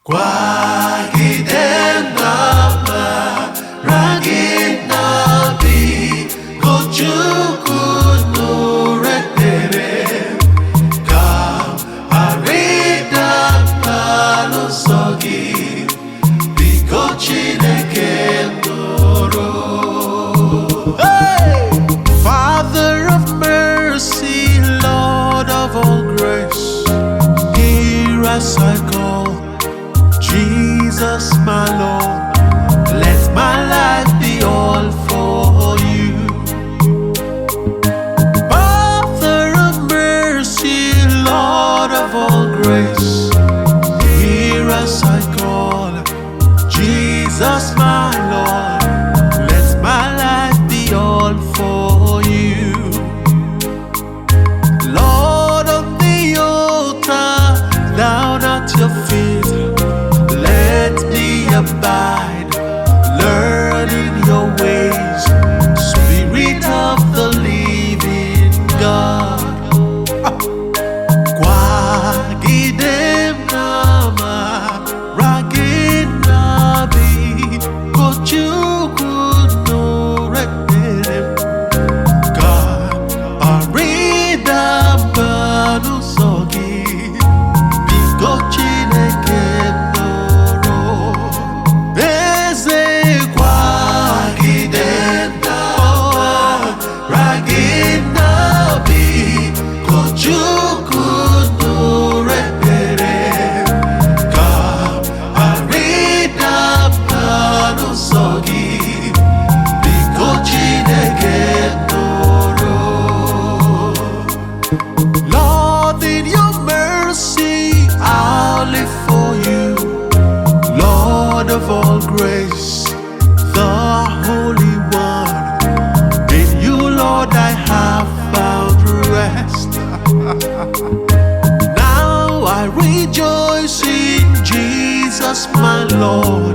Kwagide nama ragina bi gochuku nuretere kam arida malusogi biko Chineke noro. Father of mercy, Lord of all grace, hear as I call Jesus, my Lord, let my life be all for you. Father of mercy, Lord of all grace, hear as I call Jesus, my Lord, let my life be all for you. Lord of the altar, down at your feet, let me abide, learn in your ways, Spirit of the living God. Kwagide nama ragina bi gochuku nuretere God arida malusogi biko Chineke noro. Eze kwagide nama ragina bi gochuku nuretere God arida malusogi biko Chineke noro. Lord, in your mercy, I'll live for you. Lord of all grace, the Holy One, in you, Lord, I have found rest. Now I rejoice in Jesus, my Lord.